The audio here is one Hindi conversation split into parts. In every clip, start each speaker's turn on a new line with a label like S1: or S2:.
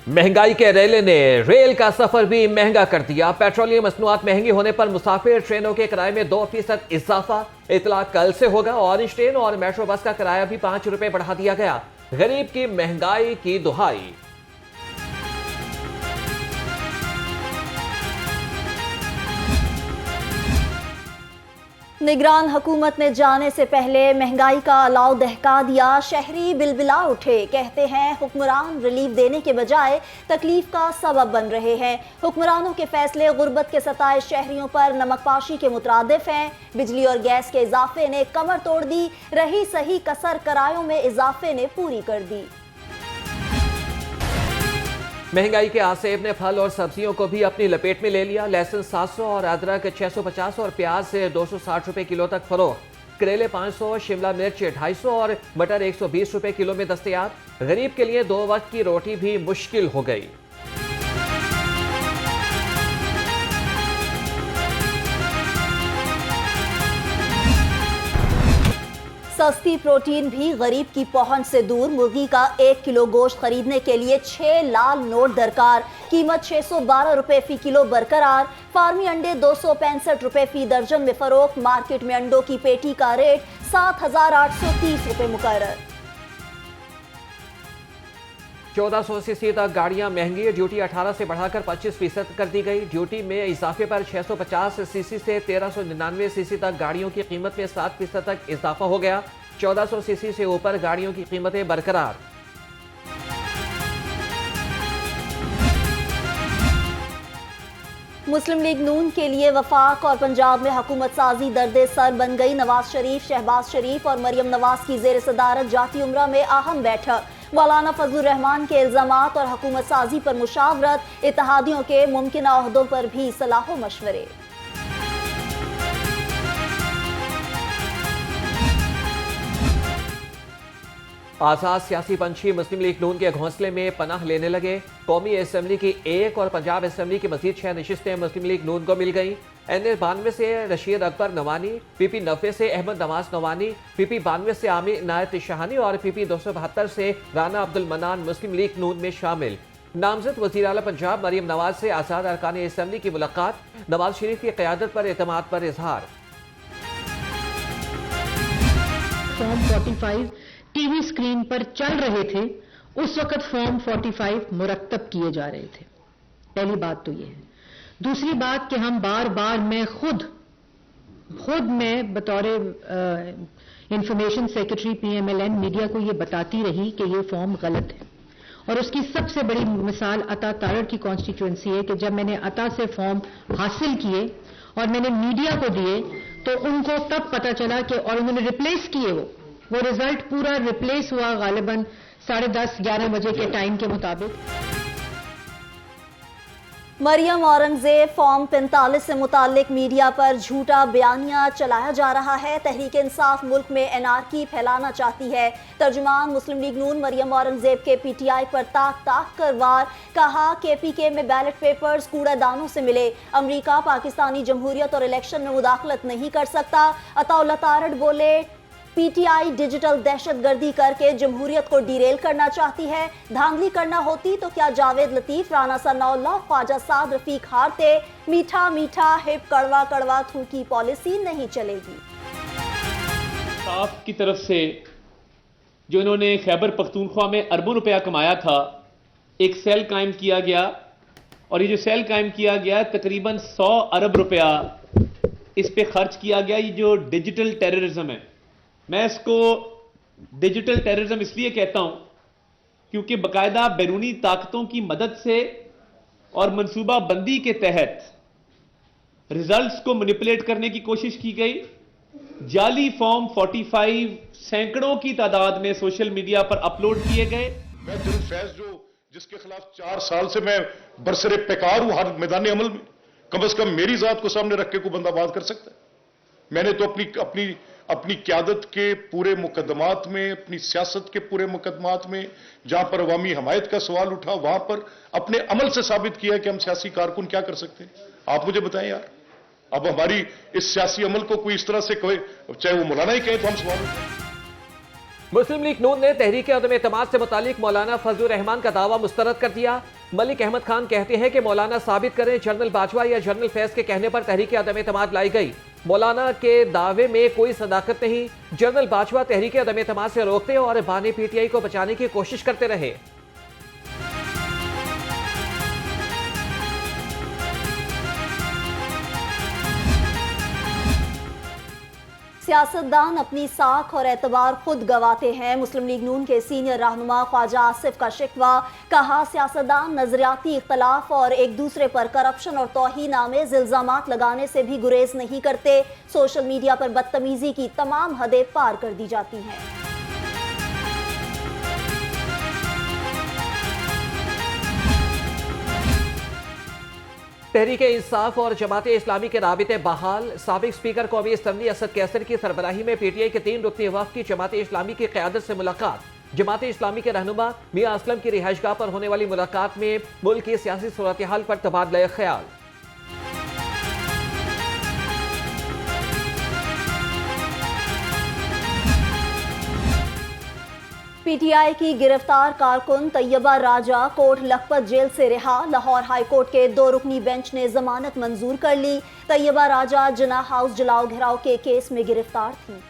S1: महंगाई के रेले ने रेल का सफर भी महंगा कर दिया। पेट्रोलियम मसनूआत महंगी होने पर मुसाफिर ट्रेनों के किराए में 2% इजाफा इतला कल से होगा। ऑरेंज ट्रेन और मेट्रो बस का किराया भी 5 रुपए बढ़ा दिया गया। गरीब की महंगाई की दुहाई।
S2: निगरान हुकूमत ने जाने से पहले महंगाई का अलाव दहका दिया। शहरी बिलबिला उठे, कहते हैं हुक्मरान रिलीफ देने के बजाय तकलीफ का सबब बन रहे हैं। हुक्मरानों के फैसले गुर्बत के सताए शहरियों पर नमकपाशी के मुतरादिफ हैं। बिजली और गैस के इजाफे ने कमर तोड़ दी, रही सही कसर किरायों में इजाफे ने पूरी कर दी।
S1: महंगाई के आसेब ने फल और सब्जियों को भी अपनी लपेट में ले लिया। लहसुन 700 और अदरक 650 और प्याज से 260 रुपए किलो तक फरोख्त। करेले 500, शिमला मिर्च 250 और मटर 120 रुपए किलो में दस्तयाब। गरीब के लिए 2 वक्त की रोटी भी मुश्किल हो गई।
S2: सस्ती प्रोटीन भी गरीब की पहुंच से दूर। मुर्गी का 1 किलो गोश्त खरीदने के लिए 6 लाल नोट दरकार। कीमत 612 रुपए फी किलो बरकरार। फार्मी अंडे 265 रुपए फी दर्जन में फरोख्त। मार्केट में अंडों की पेटी का रेट 7,830 रुपए मुकर्रर।
S1: 1400 सीसी तक गाड़ियां महंगी। ड्यूटी 18 से बढ़ाकर 25% कर दी गई। ड्यूटी में इजाफे पर 650 सीसी से 1399 सीसी तक गाड़ियों की कीमत में 7% तक इजाफा हो गया। 1400 सीसी से ऊपर गाड़ियों की कीमतें बरकरार।
S2: मुस्लिम लीग नून के लिए वफाक और पंजाब में हुकूमत साजी दर्द सर बन गई। नवाज शरीफ, शहबाज शरीफ और मरियम नवाज की जेर सदारत जाती उम्रा में अहम बैठक। मौलाना फजलुर रहमान के इल्जामात और हुकूमत साजी पर मुशावरत। इत्तेहादियों के मुमकिना ओहदों पर भी सलाह मशवरे।
S1: आजाद सियासी पंछी मुस्लिम लीग नून के घोंसले में पनाह लेने लगे। कौमी असम्बली की 1 और पंजाब असम्बली की मजीद 6 नशिस्तें मुस्लिम लीग नून को मिल गई। NA-92 से रशीद अकबर नवानी, PP-90 से अहमद नवाज नवानी, PP-92 से आमिर इनायत शाहानी और PP-272 से राना अब्दुल मनान मुस्लिम लीग नून में शामिल। नामजद वज़ीर आला पंजाब मरियम नवाज से आजाद अरकान असम्बली की मुलाकात। नवाज शरीफ की क़यादत पर एतमाद पर इजहार।
S3: फॉर्म 45 टीवी स्क्रीन पर चल रहे थे, उस वक्त फॉर्म 45 मुरत्तब किए जा रहे थे। पहली बात तो ये है। दूसरी बात कि हम बार बार मैं खुद बतौर इंफॉर्मेशन सेक्रेटरी PMLN मीडिया को ये बताती रही कि ये फॉर्म गलत है। और उसकी सबसे बड़ी मिसाल अता तारड़ की कॉन्स्टिट्यूएंसी है कि जब मैंने अता से फॉर्म हासिल किए और मैंने मीडिया को दिए तो उनको तब पता चला कि और उन्होंने रिप्लेस किए वो रिजल्ट पूरा रिप्लेस हुआ गालिबन 10:30-11 बजे के टाइम के मुताबिक।
S2: मरियम औरंगजेब फॉर्म 45 से मुतालिक मीडिया पर झूठा बयानिया चलाया जा रहा है। तहरीक इंसाफ मुल्क में एनार्की फैलाना चाहती है। तर्जुमान मुस्लिम लीग नून मरियम औरंगजेब के PTI पर ताक कर वार। कहा KPK में बैलेट पेपर्स कूड़ेदानों से मिले। अमरीका पाकिस्तानी जमहूरियत और इलेक्शन में मुदाखलत नहीं कर सकता। अताउल्लाह तारड़ बोले PTI डिजिटल दहशतगर्दी करके जमहूरियत को डिरेल करना चाहती है। धांधली करना होती तो क्या जावेद लतीफ, राना सनाउल्लाह, ख्वाजा साद रफीक हारते। मीठा मीठा हिप कड़वा कड़वा थू की पॉलिसी नहीं चलेगी।
S4: साफ की तरफ से जो इन्होंने खैबर पख्तूनख्वा में अरबों रुपया कमाया था, एक सेल कायम किया गया और ये जो सेल कायम किया गया तकरीबन 100 अरब रुपया इस पे खर्च किया गया। ये जो डिजिटल टेररिज्म है, मैं इसको डिजिटल टेररिज्म इसलिए कहता हूं क्योंकि बाकायदा बैरूनी ताकतों की मदद से और मंसूबा बंदी के तहत रिजल्ट्स को मैनिपुलेट करने की कोशिश की गई। जाली फॉर्म 45 सैकड़ों की तादाद में सोशल मीडिया पर अपलोड किए गए।
S5: मैं फैज जिसके खिलाफ 4 साल से मैं बरसरे पेकार हूं हर मैदान अमल में, कम से कम मेरी जात को सामने रख के कोई बंदा बात कर सकता है। मैंने तो अपनी क्यादत के पूरे मुकदमात में, अपनी सियासत के पूरे मुकदमात में, जहां पर अवामी हमायत का सवाल उठा, वहां पर अपने अमल से साबित किया कि हम सियासी कारकुन क्या कर सकते हैं। आप मुझे बताएं यार, अब हमारी इस सियासी अमल को कोई इस तरह से कहे, चाहे वो मौलाना ही कहे, तो हम सवाल उठाएं।
S1: मुस्लिम लीग नून ने तहरीक अदम एतमाद से मुतालिक मौलाना फजलुर रहमान का दावा मुस्तरद कर दिया। मलिक अहमद खान कहते हैं कि मौलाना साबित करें जनरल बाजवा या जनरल फैज के कहने पर तहरीक अदम एतमाद लाई गई। मौलाना के दावे में कोई सदाकत नहीं। जनरल बाजवा तहरीक अदम एतमाद से रोकते और बानी पीटीआई को बचाने की कोशिश करते रहे।
S2: सियासतदान अपनी साख और एतबार खुद गवाते हैं। मुस्लिम लीग नून के सीनियर रहनुमा ख्वाजा आसिफ का शिकवा, कहा सियासतदान नजरियाती इख्तलाफ और एक दूसरे पर करप्शन और तौहीन आमेज इल्जामात लगाने से भी गुरेज नहीं करते। सोशल मीडिया पर बदतमीजी की तमाम हदें पार कर दी जाती हैं।
S1: तहरीक इंसाफ और जमात इस्लामी के राबिते बहाल। साबिक स्पीकर कौमी असम्बली असद कैसर की सरबराही में पीटीआई के 3 रुकनी वफ़द की जमात इस्लामी की क़यादत से मुलाकात। जमात इस्लामी के रहनुमा मियां असलम की रिहाइशगाह पर होने वाली मुलाकात में मुल्क की सियासी सूरत हाल पर तबादला ख्याल।
S2: पीटीआई की गिरफ्तार कारकुन तैयबा राजा कोट लखपत जेल से रिहा। लाहौर हाई कोर्ट के 2 रुकनी बेंच ने जमानत मंजूर कर ली। तैयबा राजा जिना हाउस जलाओ घिराव के केस में गिरफ्तार थी।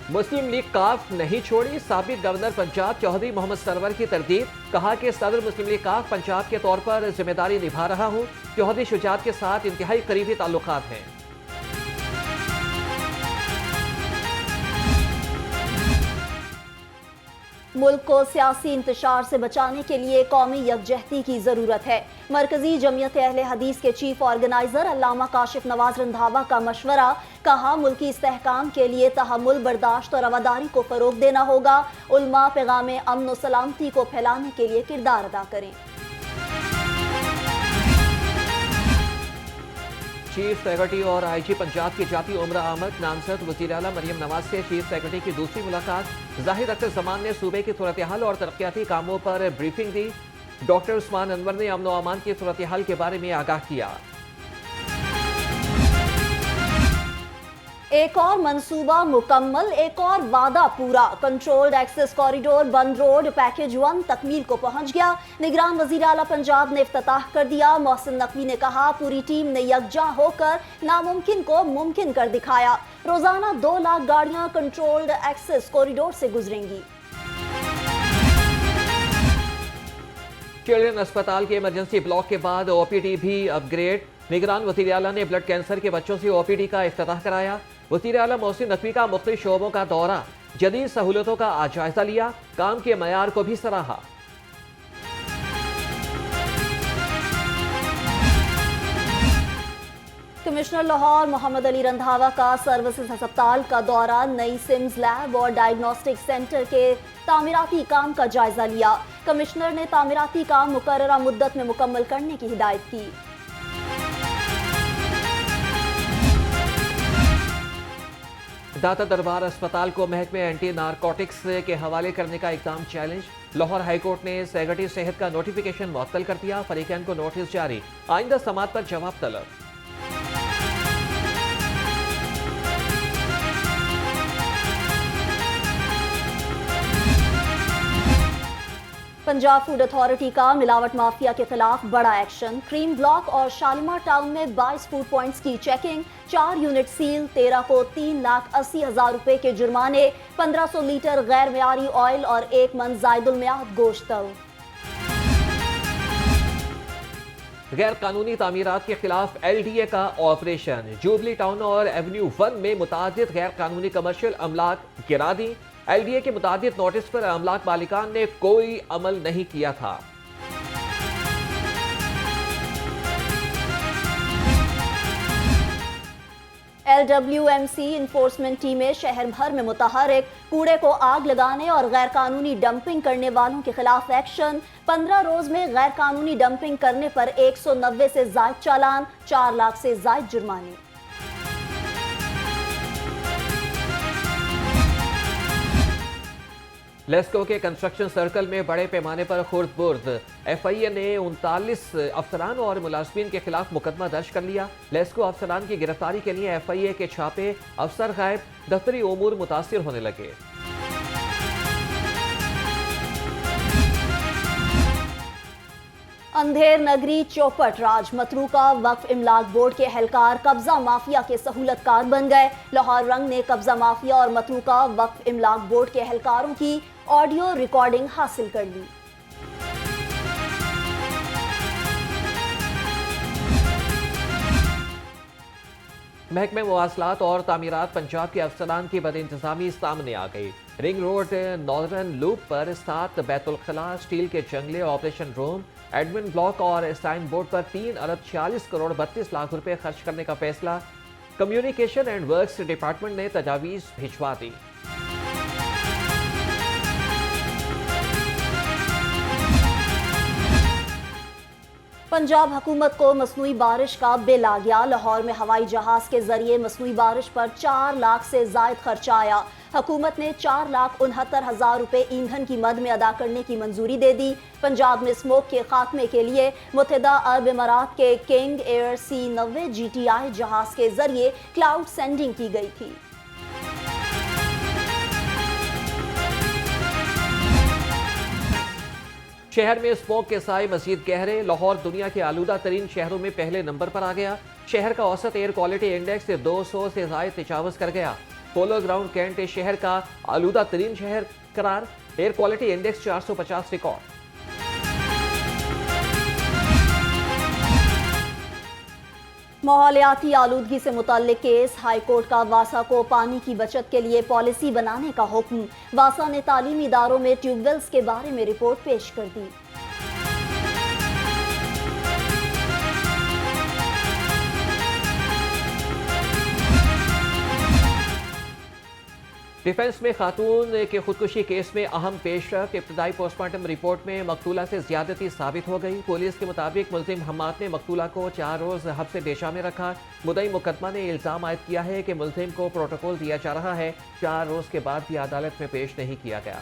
S1: मुस्लिम लीग काफ नहीं छोड़ी। साबिक गवर्नर पंजाब चौधरी मोहम्मद सरवर की तरदीद, कहा कि सदर मुस्लिम लीग काफ पंजाब के तौर पर जिम्मेदारी निभा रहा हूं। चौधरी शुजात के साथ इंतहाई करीबी ताल्लुकात हैं।
S2: मुल्क को सियासी इंतशार से बचाने के लिए कौमी यकजहती की जरूरत है। मरकजी जमीयत अहले हदीस के चीफ ऑर्गेनाइजर अल्लामा काशिफ नवाज रंधावा का मशवरा, कहा मुल्की इस्तेहकाम के लिए तहम्मुल, बर्दाश्त और रवादारी को फरोग देना होगा। उल्मा पैगाम अमन और सलामती को फैलाने के लिए किरदार अदा करें।
S1: चीफ सेक्रेटरी और आईजी पंजाब की जाती उम्र आमद नामजद वज़ीर आला मरियम नवाज से चीफ सेक्रेटरी की दूसरी मुलाकात। जाहिर अख्तर जमान ने सूबे की सूरत हाल और तरक्याती कामों पर ब्रीफिंग दी। डॉक्टर उस्मान अनवर ने अमन व अमान की सूरत हाल के बारे में आगाह किया।
S2: एक और मंसूबा मुकम्मल, एक और वादा पूरा। कंट्रोल्ड एक्सेस कॉरिडोर बंद रोड पैकेज 1 तकमील को पहुंच गया। निगरान वज़ीर आला पंजाब ने इफ्तिताह कर दिया। मोहसिन नकवी ने कहा पूरी टीम ने यकजा होकर नामुमकिन को मुमकिन कर दिखाया। रोजाना 2 लाख गाड़ियां कंट्रोल्ड एक्सेस कॉरिडोर से गुजरेंगी।
S1: चिल्ड्रन अस्पताल के इमरजेंसी ब्लॉक के बाद ओपीडी भी अपग्रेड। निगरान वज़ीर आला ने ब्लड कैंसर के बच्चों से ओपीडी का इफ्तिताह कराया। वज़ीर आला मोहसिन नकवी का मुख्तलिफ शोबों का दौरा, जदीद सहूलतों का जायजा लिया, काम के मयार को भी सराहा।
S2: कमिश्नर लाहौर मोहम्मद अली रंधावा का सर्विसेज अस्पताल का दौरा, नई सिम्स लैब और डायग्नोस्टिक सेंटर के तामीराती काम का जायजा लिया। कमिश्नर ने तामीराती काम मुकर्ररा मुद्दत में मुकम्मल करने की हिदायत की।
S1: दाता दरबार अस्पताल को महकमे एंटी नारकोटिक्स के हवाले करने का इकदाम चैलेंज। लाहौर हाईकोर्ट ने सेक्रेटरी सेहत का नोटिफिकेशन मुअत्तल कर दिया। फरीकैन को नोटिस जारी, आइंदा समात पर जवाब तलब।
S2: पंजाब फूड अथॉरिटी का मिलावट माफिया के खिलाफ बड़ा एक्शन। क्रीम ब्लॉक और शालीमार टाउन में 22 फूड पॉइंट्स की चेकिंग, 4 यूनिट सील, 13 को 3,80,000 रुपए के जुर्माने, 1500 लीटर गैर मियारी ऑयल और 1 मन जायदुल मियाद गोश्त तलब।
S1: गैर कानूनी तामीरात के खिलाफ एलडीए का ऑपरेशन। जुबली टाउन और एवेन्यू 1 में मुतादिद गैर कानूनी कमर्शियल अमलाक गिरा दी। एलडीए के मुतादिद नोटिस पर अमलाक मालिकान ने कोई अमल नहीं किया था।
S2: LWMC इन्फोर्समेंट टीमें शहर भर में मुतहर्रिक, कूड़े को आग लगाने और गैर कानूनी डंपिंग करने वालों के खिलाफ एक्शन। 15 रोज में गैर कानूनी डंपिंग करने पर 190 से जायद चालान, 4 लाख से जायद जुर्माने।
S1: लेस्को के कंस्ट्रक्शन सर्कल में बड़े पैमाने पर खुर्द-बुर्द। FIA ने 39 अफसरान और मुलाजमीन के खिलाफ मुकदमा दर्ज कर लिया। लेस्को अफसरान की गिरफ्तारी के लिए FIA के छापे, अफसर गायब, दफ्तरी उमूर मुतासिर होने लगे।
S2: अंधेर नगरी चौपट राज मतरूका वक्फ इमलाक बोर्ड के एहलकार कब्जा माफिया के सहूलतकार बन गए। लाहौर रंग ने कब्जा माफिया और मतरूका वक्फ इमलाक बोर्ड के एहलकारों की ऑडियो रिकॉर्डिंग हासिल कर ली।
S1: महकमे मवासलात और तामीरात पंजाब के अफसरान की बदइंतजामी सामने आ गई। रिंग रोड नॉर्दर्न लूप पर स्थित बैतुल खला स्टील के जंगले ऑपरेशन रूम, एडमिन ब्लॉक और साइन बोर्ड पर 3 अरब 46 करोड़ 32 लाख रुपए खर्च करने का फैसला। कम्युनिकेशन एंड वर्क्स डिपार्टमेंट ने तजावीज भिजवा दी।
S2: पंजाब हुकूमत को मसनूई बारिश का बिल आ गया। लाहौर में हवाई जहाज के जरिए मसनूई बारिश पर 4 लाख से जायद खर्चा आया। हुकूमत ने 4,69,000 रुपए ईंधन की मद में अदा करने की मंजूरी दे दी। पंजाब में स्मोक के खात्मे के लिए मुत्तहिदा अरब इमारात के किंग एयर C-90 GTI जहाज के जरिए क्लाउड सेंडिंग की गई थी।
S1: शहर में स्मोक के साए मजीद गहरे। लाहौर दुनिया के आलूदा तरीन शहरों में पहले नंबर पर आ गया। शहर का औसत एयर क्वालिटी इंडेक्स 200 से जायद तजावुज कर गया। पोलो ग्राउंड कैंट शहर का आलूदा तरीन शहर करार। Air quality index 450 record.
S2: माहौलियाती आलूदगी से मुतल्लिक केस। हाईकोर्ट का वासा को पानी की बचत के लिए पॉलिसी बनाने का हुक्म। वासा ने तालीमी इदारों में ट्यूबवेल्स के बारे में रिपोर्ट पेश कर दी।
S1: डिफेंस में खातून के खुदकुशी केस में अहम पेशरफ। इब्तदाई पोस्टमार्टम रिपोर्ट में मकतूला से ज्यादती साबित हो गई। पुलिस के मुताबिक मुलजिम हम्माद ने मकतूला को 4 रोज हब्से पेशा में रखा। मुद्दई मुकदमा ने इल्जाम आयद किया है कि मुलजिम को प्रोटोकॉल दिया जा रहा है। 4 रोज के बाद भी अदालत में पेश नहीं किया गया।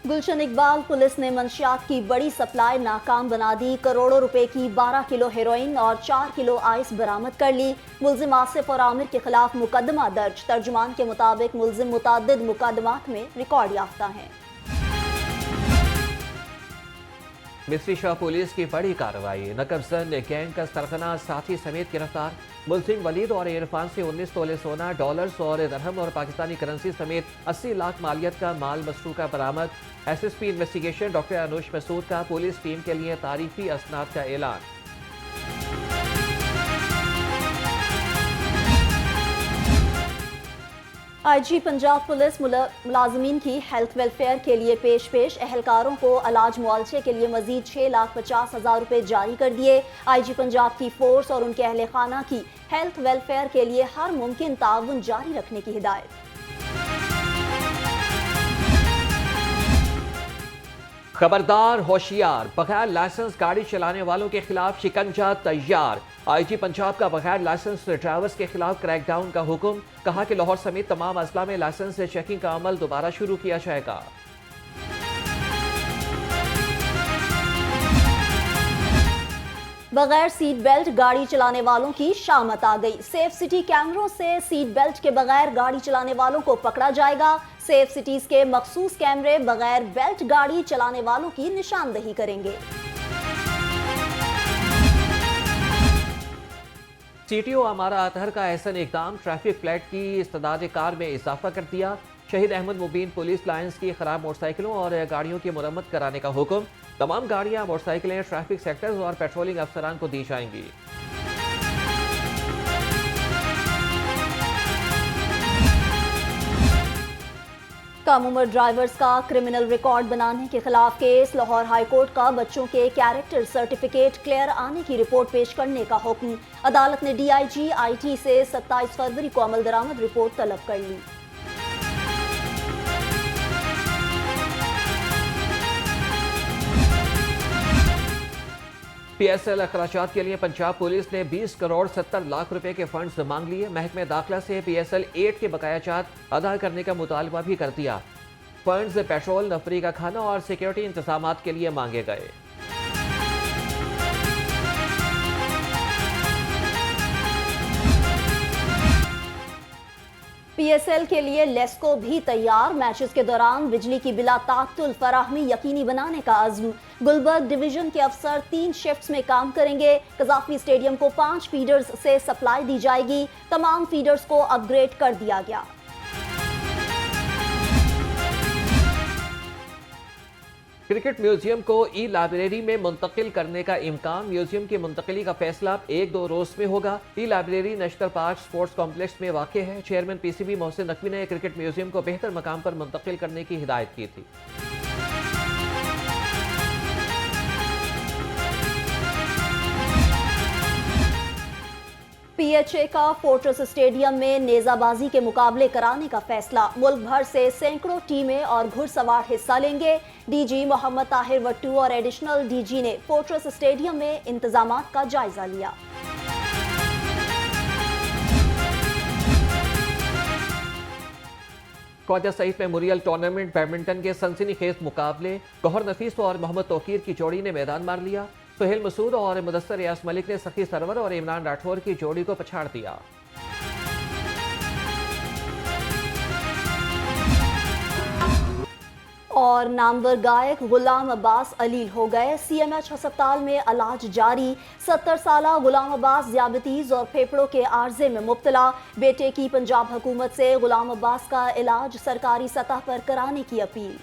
S2: गुलशन इकबाल पुलिस ने मंशियात की बड़ी सप्लाई नाकाम बना दी। करोड़ों रुपए की 12 किलो हेरोइन और 4 किलो आइस बरामद कर ली। मुलजिम आसिफ और आमिर के खिलाफ मुकदमा दर्ज। तर्जुमान के मुताबिक मुलजिम मुतादिद मुकदमात में रिकॉर्ड याफ्ता हैं।
S1: मिस्री शाह पुलिस की बड़ी कार्रवाई। नकबजन गैंग का सरगना साथी समेत गिरफ्तार। मुलजिम वलीद और इरफान से 19 तोले सोना, डॉलर्स और दरहम और पाकिस्तानी करेंसी समेत 80 लाख मालियत का माल मसरूका बरामद। SSP इन्वेस्टिगेशन डॉक्टर अनुश मसूद का पुलिस टीम के लिए तारीफी असनाद का ऐलान।
S2: IG पंजाब पुलिस मुलाजमीन की हेल्थ वेलफेयर के लिए पेश एहलकारों को इलाज मुआलजे के लिए मजीद 6,50,000 रुपए जारी कर दिए। IG पंजाब की फोर्स और उनके अहले खाना की हेल्थ वेलफेयर के लिए हर मुमकिन ताउन जारी रखने की हिदायत।
S1: खबरदार होशियार, बगैर लाइसेंस गाड़ी चलाने वालों के खिलाफ शिकंजा तैयार। IG पंजाब का बगैर लाइसेंस ड्राइवर्स के खिलाफ क्रैकडाउन का हुक्म। कहा कि लाहौर समेत तमाम अजला में लाइसेंस चेकिंग का अमल दोबारा शुरू किया जाएगा।
S2: बगैर सीट बेल्ट गाड़ी चलाने वालों की शामत आ गई। सेफ सिटी कैमरों से सीट बेल्ट के बगैर गाड़ी चलाने वालों को पकड़ा जाएगा। सेफ सिटीज के मखसूस कैमरे बगैर बेल्ट गाड़ी चलाने वालों की निशानदही करेंगे।
S1: CTO अमारा अतहर का ऐसा इकदाम ट्रैफिक फ्लैट की इस्तेदाद कार में इजाफा कर दिया। शहीद अहमद मुबीन पुलिस लाइंस की खराब मोटरसाइकिलों और गाड़ियों की मरम्मत कराने का हुक्म। तमाम गाड़ियां, मोटरसाइकिलें ट्रैफिक सेक्टर्स और पेट्रोलिंग अफसरान को दी जाएंगी।
S2: कम उम्र ड्राइवर्स का क्रिमिनल रिकॉर्ड बनाने के खिलाफ केस। लाहौर हाईकोर्ट का बच्चों के कैरेक्टर सर्टिफिकेट क्लियर आने की रिपोर्ट पेश करने का हुक्म। अदालत ने DIG IT से 27 फरवरी को अमल दरामद रिपोर्ट तलब कर ली।
S1: PSL अखराजात के लिए पंजाब पुलिस ने 20 करोड़ 70 लाख रुपए के फंड्स मांग लिए। महकमे दाखिला से PSL 8 के बकायाजात अदा करने का मुतालबा भी कर दिया। फंड्स पेट्रोल, नफरी का खाना और सिक्योरिटी इंतजामात के लिए मांगे गए।
S2: PSL के लिए लेस्को भी तैयार। मैचेस के दौरान बिजली की बिला तात्तुल फराहमी यकीनी बनाने का अज़्म। गुलबर्ग डिवीजन के अफसर 3 शिफ्ट्स में काम करेंगे। कजाफी स्टेडियम को 5 फीडर्स से सप्लाई दी जाएगी। तमाम फीडर्स को अपग्रेड कर दिया गया।
S1: क्रिकेट म्यूजियम को ई-लाइब्रेरी में मुंतकिल करने का इम्कान। म्यूजियम की मुंतकिली का फैसला 1-2 रोज में होगा। E-library national park sports complex में वाक़ है। चेयरमैन PCB मोहसिन नकवी ने क्रिकेट म्यूजियम को बेहतर मकाम पर मुंतकिल करने की हिदायत की थी।
S2: PHA का फोर्ट्रेस स्टेडियम में नेजाबाजी के मुकाबले कराने का फैसला। मुल्क भर से सैकड़ों टीमें और घुड़सवार हिस्सा लेंगे। DG मोहम्मद ताहिर वट्टू और एडिशनल DG ने फोर्ट्रेस स्टेडियम में इंतजामात का जायजा लिया।
S1: Khwaja Saeed memorial tournament badminton के सनसनीखेज मुकाबले गौहर नफीस और मोहम्मद तौकीर की जोड़ी ने मैदान मार लिया। सुहेल मसूद और मुदस्सर रियाज मलिक ने सखी सरवर और इमरान राठौर की जोड़ी को पछाड़ दिया।
S2: और नामवर गायक गुलाम अब्बास अलील हो गए। CMH अस्पताल में इलाज जारी। 70 साला गुलाम अब्बास ज़ियाबतीज़ और फेफड़ों के आर्जे में मुब्तला। बेटे की पंजाब हुकूमत से गुलाम अब्बास का इलाज सरकारी सतह पर कराने की अपील।